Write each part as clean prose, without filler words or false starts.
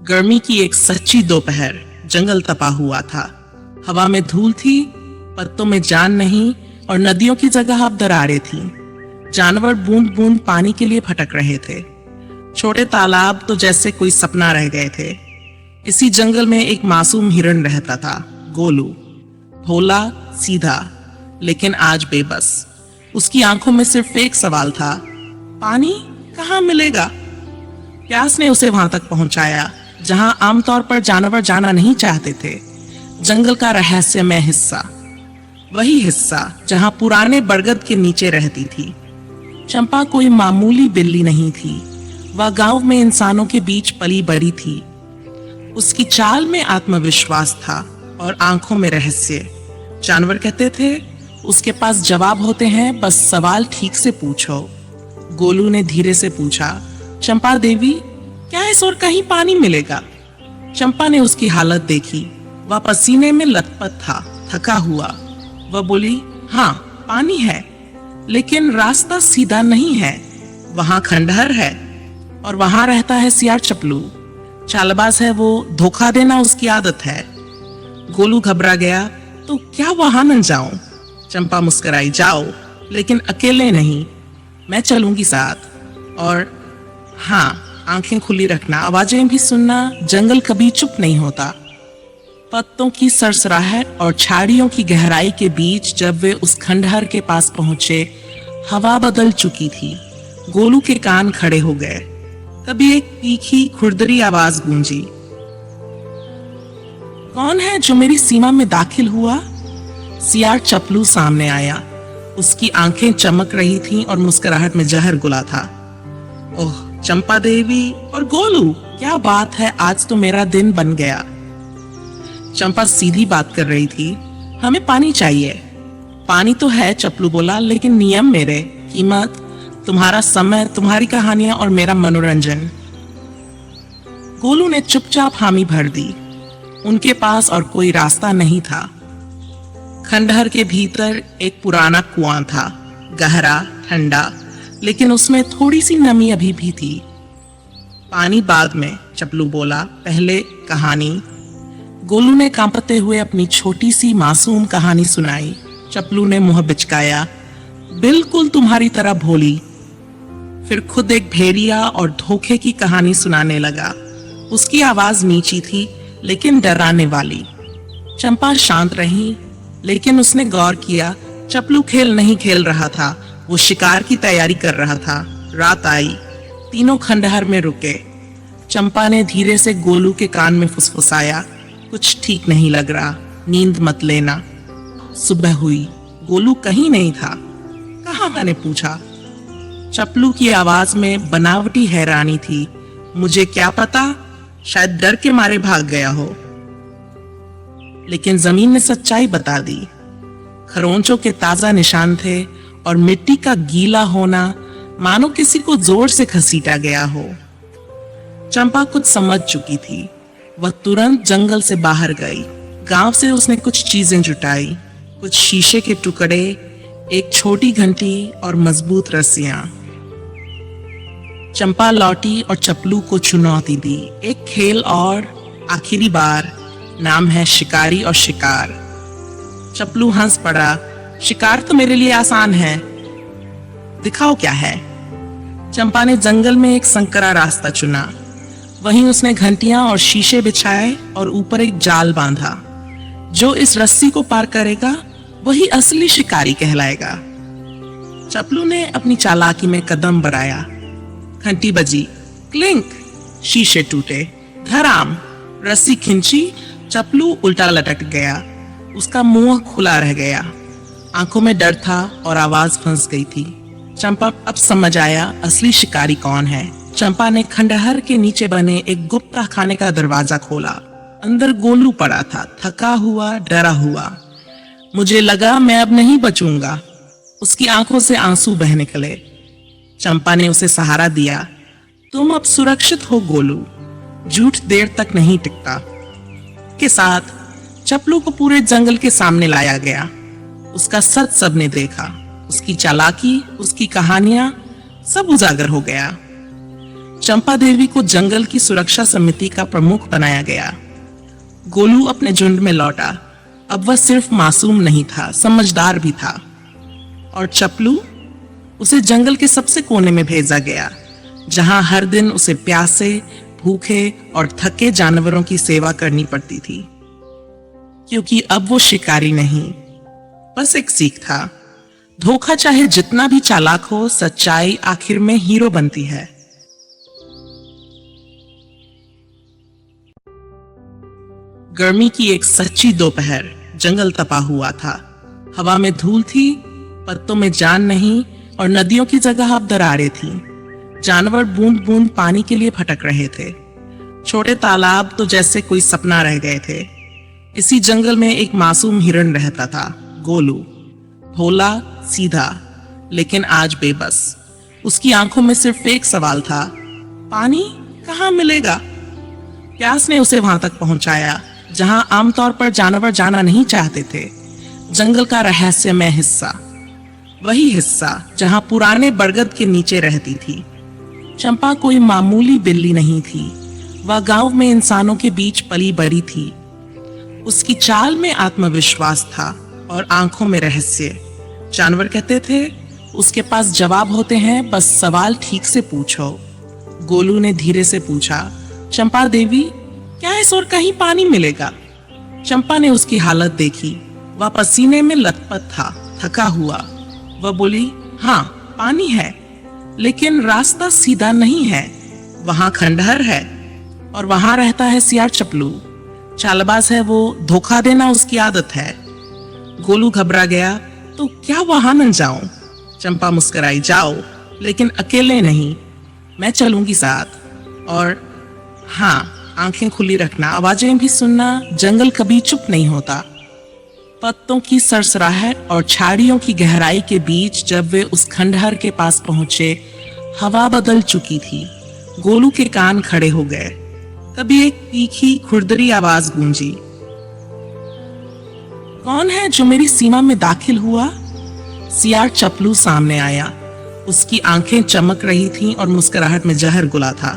गर्मी की एक सच्ची दोपहर। जंगल तपा हुआ था। हवा में धूल थी, पत्तों में जान नहीं, और नदियों की जगह अब दरारें थी। जानवर बूंद बूंद पानी के लिए भटक रहे थे। छोटे तालाब तो जैसे कोई सपना रह गए थे। इसी जंगल में एक मासूम हिरण रहता था, गोलू। भोला, सीधा, लेकिन आज बेबस। उसकी आंखों में सिर्फ एक सवाल था, पानी कहाँ मिलेगा? प्यास ने उसे वहां तक पहुंचाया जहां आमतौर पर जानवर जाना नहीं चाहते थे। जंगल का रहस्यमय हिस्सा, वही हिस्सा जहां पुराने बरगद के नीचे रहती थी। चंपा कोई मामूली बिल्ली नहीं थी। वह गांव में इंसानों के बीच पली बड़ी थी। उसकी चाल में आत्मविश्वास था और आंखों में रहस्य। जानवर कहते थे, उसके पास जवाब होते हैं, बस सवाल ठीक से पूछो। गोलू ने धीरे से पूछा, चंपा देवी, क्या इस ओर कहीं पानी मिलेगा? चंपा ने उसकी हालत देखी। वह पसीने में लथपथ था, थका हुआ। वह बोली, हाँ पानी है, लेकिन रास्ता सीधा नहीं है। वहां खंडहर है और वहां रहता है सियार चपलू। चालबाज है वो, धोखा देना उसकी आदत है। गोलू घबरा गया, तो क्या वहां न जाऊं? चंपा मुस्कुराई, जाओ, लेकिन अकेले नहीं, मैं चलूंगी साथ। और हाँ, आंखें खुली रखना, आवाजें भी सुनना। जंगल कभी चुप नहीं होता। पत्तों की सरसराहट और झाड़ियों की गहराई के बीच जब वे उस खंडहर के पास पहुंचे, हवा बदल चुकी थी। गोलू के कान खड़े हो गए। तभी एक तीखी खुरदरी आवाज गूंजी, कौन है जो मेरी सीमा में दाखिल हुआ? सियार चपलू सामने आया। उसकी आंखें चमक रही थीं और मुस्कुराहट में जहर घुला था। ओह, चंपा देवी और गोलू, क्या बात है, आज तो मेरा दिन बन गया। चंपा सीधी बात कर रही थी, हमें पानी चाहिए। पानी तो है, चपलू बोला, लेकिन नियम मेरे, कीमत तुम्हारा समय, तुम्हारी कहानियां और मेरा मनोरंजन। गोलू ने चुपचाप हामी भर दी। उनके पास और कोई रास्ता नहीं था। खंडहर के भीतर एक पुराना कुआं था, गहरा, ठंडा, लेकिन उसमें थोड़ी सी नमी अभी भी थी। पानी बाद में, चपलू बोला, पहले कहानी। गोलू ने कांपते हुए अपनी छोटी सी मासूम कहानी सुनाई। चपलू ने मुंह बिचकाया, बिल्कुल तुम्हारी तरह भोली। फिर खुद एक भेड़िया और धोखे की कहानी सुनाने लगा। उसकी आवाज नीची थी, लेकिन डराने वाली। चंपा शांत रही, लेकिन उसने गौर किया, चपलू खेल नहीं खेल रहा था, वो शिकार की तैयारी कर रहा था। रात आई, तीनों खंडहर में रुके। चंपा ने धीरे से गोलू के कान में फुसफुसाया, कुछ ठीक नहीं लग रहा, नींद मत लेना। सुबह हुई, गोलू कहीं नहीं था। कहाँ? मैंने पूछा। चपलू की आवाज में बनावटी हैरानी थी। मुझे क्या पता, शायद डर के मारे भाग गया हो। लेकिन जमीन ने सच्चाई बता दी। खरोंचों के ताजा निशान थे और मिट्टी का गीला होना मानो किसी को जोर से घसीटा गया हो। चंपा कुछ समझ चुकी थी। वह तुरंत जंगल से बाहर गई। गांव से उसने कुछ चीजें जुटाई, कुछ शीशे के टुकड़े, एक छोटी घंटी और मजबूत रस्सियां। चंपा लौटी और चपलू को चुनौती दी, एक खेल और आखिरी बार, नाम है शिकारी और शिकार। चपलू हंस पड़ा, शिकार तो मेरे लिए आसान है, दिखाओ क्या है। चंपा ने जंगल में एक संकरा रास्ता चुना। वहीं उसने घंटियां और शीशे बिछाए और ऊपर एक जाल बांधा। जो इस रस्सी को पार करेगा वही असली शिकारी कहलाएगा। चपलू ने अपनी चालाकी में कदम बढ़ाया। घंटी बजी, क्लिंक, शीशे टूटे, धड़ाम, रस्सी खिंची, चपलू उल्टा लटक गया। उसका मुंह खुला रह गया। आंखों में डर था और आवाज फंस गई थी। चंपा अब समझ आया असली शिकारी कौन है। चंपा ने खंडहर के नीचे बने एक गुप्त खाने का दरवाजा खोला। अंदर गोलू पड़ा था, थका हुआ, डरा हुआ। मुझे लगा मैं अब नहीं बचूंगा। उसकी आंखों से आंसू बह निकले। चंपा ने उसे सहारा दिया। तुम अब सुरक्षित हो गोलू, झूठ देर तक नहीं टिकता। के साथ चपलू को पूरे जंगल के सामने लाया गया। उसका सच सबने देखा। उसकी चालाकी, उसकी कहानियां, सब उजागर हो गया। चंपा देवी को जंगल की सुरक्षा समिति का प्रमुख बनाया गया। गोलू अपने झुंड में लौटा। अब वह सिर्फ मासूम नहीं था, समझदार भी था। और चपलू, उसे जंगल के सबसे कोने में भेजा गया, जहां हर दिन उसे प्यासे, भूखे और थके जानवरों की सेवा करनी पड़ती थी। क्योंकि अब वो शिकारी नहीं, बस एक सीख था। धोखा चाहे जितना भी चालाक हो, सच्चाई आखिर में हीरो बनती है। गर्मी की एक सच्ची दोपहर, जंगल तपा हुआ था। हवा में धूल थी, पत्तों में जान नहीं, और नदियों की जगह अब दरारें थी। जानवर बूंद बूंद पानी के लिए भटक रहे थे। छोटे तालाब तो जैसे कोई सपना रह गए थे। इसी जंगल में एक मासूम हिरण रहता था, गोलू। भोला, सीधा, लेकिन आज बेबस। उसकी आंखों में सिर्फ एक सवाल था, पानी कहाँ मिलेगा? प्यास ने उसे वहां तक पहुंचाया जहां आमतौर पर जानवर जाना नहीं चाहते थे। जंगल का रहस्यमय हिस्सा, वही हिस्सा जहां पुराने बरगद के नीचे रहती थी। चंपा कोई मामूली बिल्ली नहीं थी, वह गांव में इंसानों के बीच पली बड़ी थी। उसकी चाल में आत्मविश्वास था और आंखों में रहस्य। जानवर कहते थे, उसके पास जवाब होते हैं, बस सवाल ठीक से पूछो। गोलू ने धीरे से पूछा, चंपा देवी, क्या इस और कहीं पानी मिलेगा? चंपा ने उसकी हालत देखी। वह पसीने में लथपथ था, थका हुआ। वह बोली, हाँ पानी है, लेकिन रास्ता सीधा नहीं है। वहां खंडहर है और वहां रहता है सियार चपलू। चालबाज है वो, धोखा देना उसकी आदत है। गोलू घबरा गया, तो क्या वहां न जाऊं? चंपा मुस्कुराई, जाओ, लेकिन अकेले नहीं, मैं चलूंगी साथ। और हाँ, आंखें खुली रखना, आवाजें भी सुनना। जंगल कभी चुप नहीं होता। पत्तों की सरसराहट और झाड़ियों की गहराई के बीच जब वे उस खंडहर के पास पहुंचे, हवा बदल चुकी थी। गोलू के कान खड़े हो गए। तभी एक तीखी खुरदरी आवाज गूंजी, कौन है जो मेरी सीमा में दाखिल हुआ? सियार चपलू सामने आया। उसकी आंखें चमक रही थीं और मुस्कुराहट में जहर घुला था।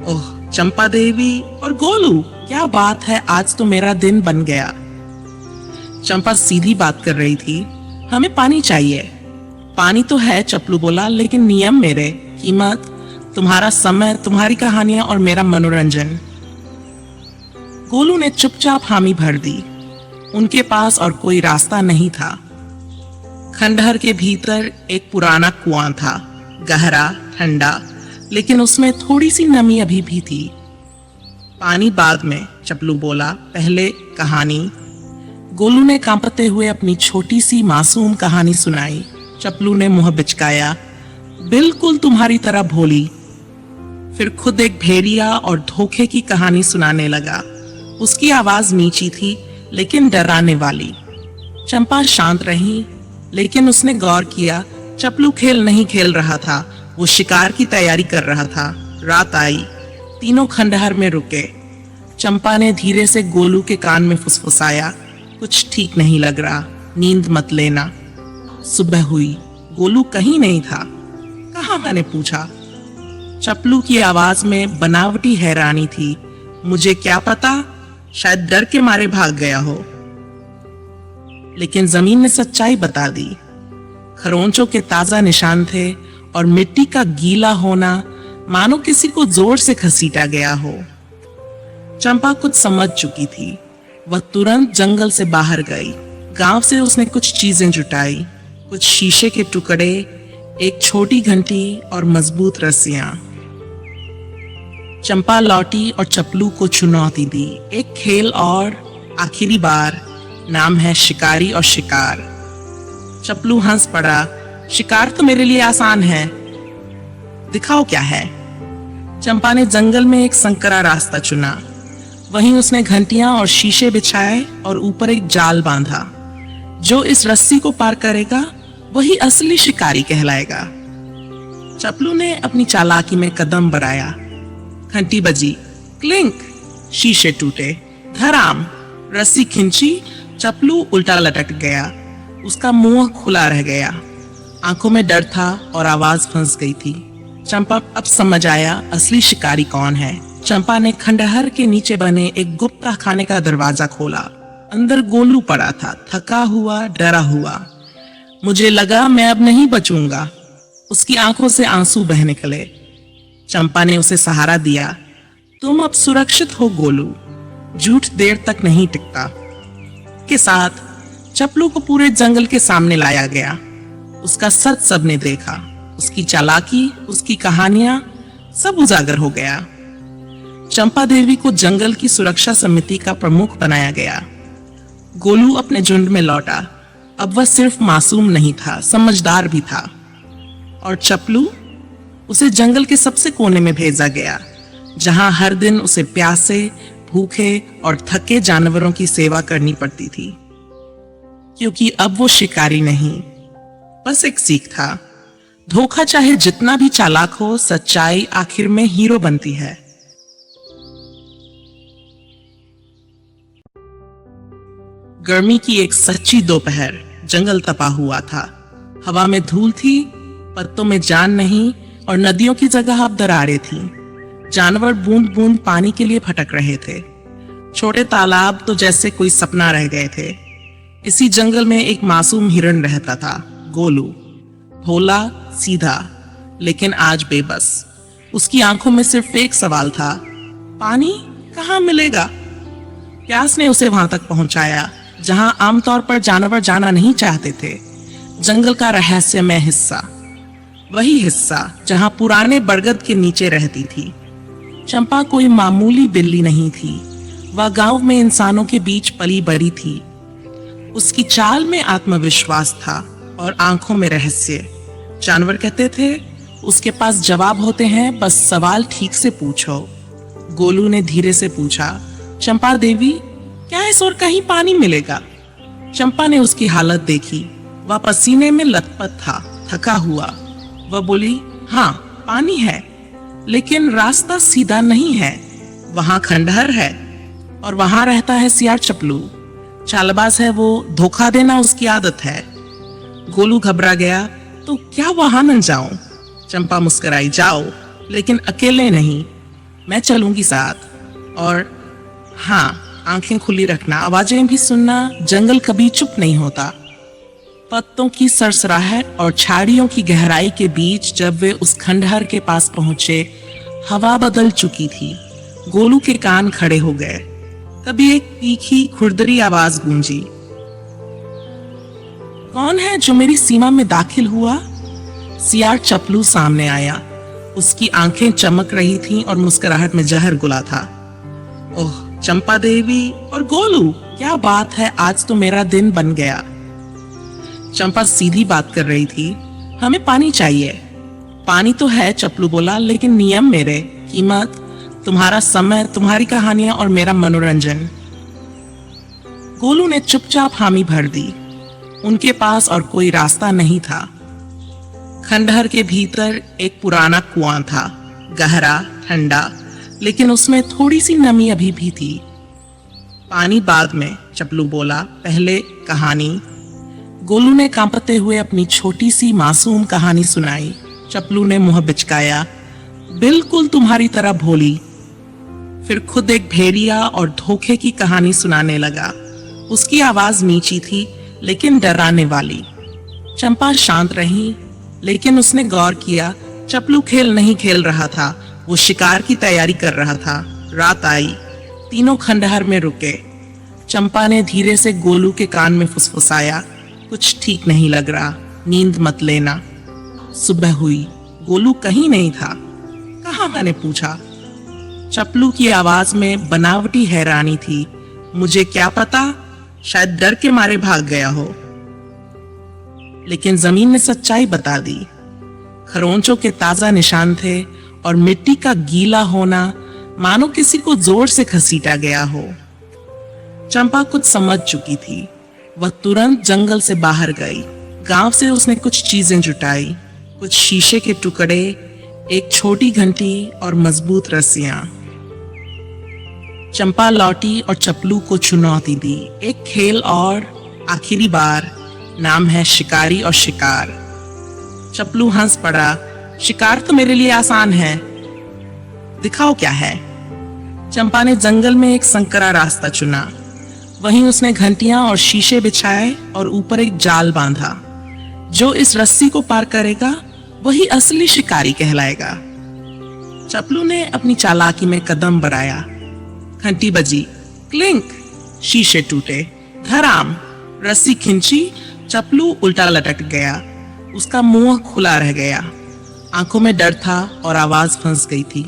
ओह, चंपा देवी और गोलू, क्या बात है, आज तो मेरा दिन बन गया। चंपा सीधी बात कर रही थी, हमें पानी चाहिए। पानी तो है, चपलू बोला, लेकिन नियम मेरे, कीमत तुम्हारा समय, तुम्हारी कहानियां और मेरा मनोरंजन। गोलू ने चुपचाप हामी भर दी। उनके पास और कोई रास्ता नहीं था। खंडहर के भीतर एक पुराना कुआं था, गहरा, ठंडा, लेकिन उसमें थोड़ी सी नमी अभी भी थी। पानी बाद में, चपलू बोला, पहले कहानी। गोलू ने कांपते हुए अपनी छोटी सी मासूम कहानी सुनाई। चपलू ने मुंह बिचकाया, बिल्कुल तुम्हारी तरह भोली। फिर खुद एक भेड़िया और धोखे की कहानी सुनाने लगा। उसकी आवाज नीची थी, लेकिन डराने वाली। चंपा शांत रही, लेकिन उसने गौर किया, चपलू खेल नहीं खेल रहा था, वो शिकार की तैयारी कर रहा था। रात आई, तीनों खंडहर में रुके। चंपा ने धीरे से गोलू के कान में फुसफुसाया, कुछ ठीक नहीं लग रहा, नींद मत लेना। सुबह हुई, गोलू कहीं नहीं था। कहाँ? मैंने पूछा। चपलू की आवाज में बनावटी हैरानी थी। मुझे क्या पता, शायद डर के मारे भाग गया हो। लेकिन जमीन ने सच्चाई बता दी। खरोंचों के ताजा निशान थे और मिट्टी का गीला होना मानो किसी को जोर से घसीटा गया हो। चंपा कुछ समझ चुकी थी। वह तुरंत जंगल से बाहर गई। गांव से उसने कुछ चीजें जुटाई, कुछ शीशे के टुकड़े, एक छोटी घंटी और मजबूत रस्सियां। चंपा लौटी और चपलू को चुनौती दी, एक खेल और, आखिरी बार। नाम है शिकारी और शिकार। चपलू हंस पड़ा, शिकार तो मेरे लिए आसान है, दिखाओ क्या है। चंपा ने जंगल में एक संकरा रास्ता चुना। वहीं उसने घंटियां और शीशे बिछाए और ऊपर एक जाल बांधा। जो इस रस्सी को पार करेगा वही असली शिकारी कहलाएगा। चपलू ने अपनी चालाकी में कदम बढ़ाया। घंटी बजी, क्लिंक, शीशे टूटे, धड़ाम, रस्सी खिंची, चपलू उल्टा लटक गया। उसका मुंह खुला रह गया। आंखों में डर था और आवाज फंस गई थी। चंपा अब समझ आया असली शिकारी कौन है। चंपा ने खंडहर के नीचे बने एक गुप्त खाने का दरवाजा खोला। अंदर गोलू पड़ा था, थका हुआ, डरा हुआ। मुझे लगा मैं अब नहीं बचूंगा। उसकी आंखों से आंसू बह निकले। चंपा ने उसे सहारा दिया। तुम अब सुरक्षित हो गोलू, झूठ देर तक नहीं टिकता। के साथ चपलू को पूरे जंगल के सामने लाया गया। उसका सच सबने देखा। उसकी चालाकी, उसकी कहानियां सब उजागर हो गया। चंपा देवी को जंगल की सुरक्षा समिति का प्रमुख बनाया गया। गोलू अपने झुंड में लौटा। अब वह सिर्फ मासूम नहीं था, समझदार भी था। और चपलू, उसे जंगल के सबसे कोने में भेजा गया, जहां हर दिन उसे प्यासे, भूखे और थके जानवरों की सेवा करनी पड़ती थी। क्योंकि अब वो शिकारी नहीं, बस एक सीख था। धोखा चाहे जितना भी चालाक हो, सच्चाई आखिर में हीरो बनती है। गर्मी की एक सच्ची दोपहर, जंगल तपा हुआ था। हवा में धूल थी, पत्तों में जान नहीं, और नदियों की जगह अब दरारें थी। जानवर बूंद बूंद पानी के लिए भटक रहे थे। छोटे तालाब तो जैसे कोई सपना रह गए थे। इसी जंगल में एक मासूम हिरण रहता था, गोलू। भोला, सीधा, लेकिन आज बेबस। उसकी आंखों में सिर्फ एक सवाल था, पानी कहाँ मिलेगा? प्यास ने उसे वहां तक पहुंचाया जहां आमतौर पर जानवर जाना नहीं चाहते थे। जंगल का रहस्यमय हिस्सा, वही हिस्सा जहां पुराने बरगद के नीचे रहती थी। चंपा कोई मामूली बिल्ली नहीं थी। वह गांव में इंसानों के बीच पली बड़ी थी। उसकी चाल में आत्मविश्वास था और आंखों में रहस्य। जानवर कहते थे, उसके पास जवाब होते हैं, बस सवाल ठीक से पूछो। गोलू ने धीरे से पूछा, चंपा देवी, क्या इस और कहीं पानी मिलेगा? चंपा ने उसकी हालत देखी। वह पसीने में लथपथ था, थका हुआ। वह बोली, हाँ पानी है, लेकिन रास्ता सीधा नहीं है। वहां खंडहर है और वहां रहता है सियार चपलू। चालबाज है वो, धोखा देना उसकी आदत है। गोलू घबरा गया, तो क्या वहां न जाऊं? चंपा मुस्कुराई, जाओ, लेकिन अकेले नहीं, मैं चलूंगी साथ। और हाँ, आंखें खुली रखना, आवाजें भी सुनना। जंगल कभी चुप नहीं होता। पत्तों की सरसराहट और झाड़ियों की गहराई के बीच जब वे उस खंडहर के पास पहुंचे, हवा बदल चुकी थी। गोलू के कान खड़े हो गए। तभी एक तीखी खुरदरी आवाज गूंजी, कौन है जो मेरी सीमा में दाखिल हुआ? सियार चपलू सामने आया। उसकी आंखें चमक रही थीं और मुस्कुराहट में जहर घुला था। ओह, चंपा देवी और गोलू, क्या बात है, आज तो मेरा दिन बन गया। चंपा सीधी बात कर रही थी, हमें पानी चाहिए। पानी तो है, चपलू बोला, लेकिन नियम मेरे, कीमत तुम्हारा समय, तुम्हारी कहानियां और मेरा मनोरंजन। गोलू ने चुपचाप हामी भर दी। उनके पास और कोई रास्ता नहीं था। खंडहर के भीतर एक पुराना कुआं था, गहरा, ठंडा, लेकिन उसमें थोड़ी सी नमी अभी भी थी। पानी बाद में, चपलू बोला, पहले कहानी। गोलू ने कांपते हुए अपनी छोटी सी मासूम कहानी सुनाई। चपलू ने मुंह बिचकाया, बिल्कुल तुम्हारी तरह भोली। फिर खुद एक भेड़िया और धोखे की कहानी सुनाने लगा। उसकी आवाज नीची थी, लेकिन डराने वाली। चंपा शांत रही, लेकिन उसने गौर किया, चपलू खेल नहीं खेल रहा था, वो शिकार की तैयारी कर रहा था। रात आई, तीनों खंडहर में रुके। चंपा ने धीरे से गोलू के कान में फुसफुसाया, कुछ ठीक नहीं लग रहा, नींद मत लेना। सुबह हुई, गोलू कहीं नहीं था। कहाँ? मैंने पूछा। चपलू की आवाज में बनावटी हैरानी थी। मुझे क्या पता, शायद डर के मारे भाग गया हो। लेकिन जमीन ने सच्चाई बता दी। खरोंचों के ताजा निशान थे और मिट्टी का गीला होना मानो किसी को जोर से घसीटा गया हो। चंपा कुछ समझ चुकी थी। वह तुरंत जंगल से बाहर गई। गांव से उसने कुछ चीजें जुटाई, कुछ शीशे के टुकड़े, एक छोटी घंटी और मजबूत रस्सियां। चंपा लौटी और चपलू को चुनौती दी, एक खेल और आखिरी बार, नाम है शिकारी और शिकार। चपलू हंस पड़ा, शिकार तो मेरे लिए आसान है, दिखाओ क्या है। चंपा ने जंगल में एक संकरा रास्ता चुना। वहीं उसने घंटियां और शीशे बिछाए और ऊपर एक जाल बांधा। जो इस रस्सी को पार करेगा वही असली शिकारी कहलाएगा। चपलू ने अपनी चालाकी में कदम बढ़ाया। घंटी बजी, क्लिंक, शीशे टूटे, धड़ाम, रस्सी खिंची, चपलू उल्टा लटक गया। उसका मुंह खुला रह गया। आंखों में डर था और आवाज फंस गई थी।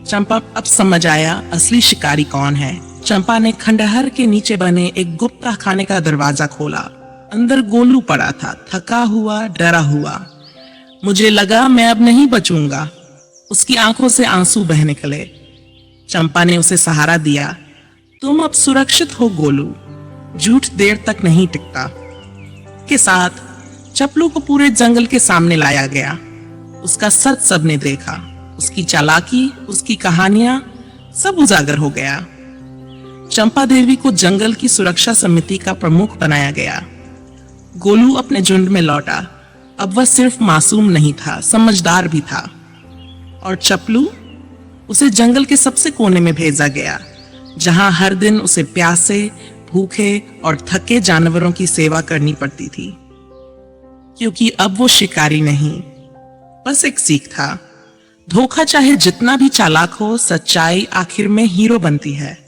चंपा अब समझ आया असली शिकारी कौन है। चंपा ने खंडहर के नीचे बने एक गुप्त खाने का दरवाजा खोला। अंदर गोलू पड़ा था, थका हुआ, डरा हुआ। मुझे लगा मैं अब नहीं बचूंगा। उसकी आंखों से आंसू बह निकले। चंपा ने उसे सहारा दिया। तुम अब सुरक्षित हो गोलू, झूठ देर तक नहीं टिकता। के साथ चपलू को पूरे जंगल के सामने लाया गया। उसका सच सबने देखा। उसकी चालाकी, उसकी कहानियां, सब उजागर हो गया। चंपा देवी को जंगल की सुरक्षा समिति का प्रमुख बनाया गया। गोलू अपने झुंड में लौटा। अब वह सिर्फ मासूम नहीं था, समझदार भी था। और चपलू, उसे जंगल के सबसे कोने में भेजा गया, जहां हर दिन उसे प्यासे, भूखे और थके जानवरों की सेवा करनी पड़ती थी। क्योंकि अब वो शिकारी नहीं, बस एक सीख था। धोखा चाहे जितना भी चालाक हो, सच्चाई आखिर में हीरो बनती है।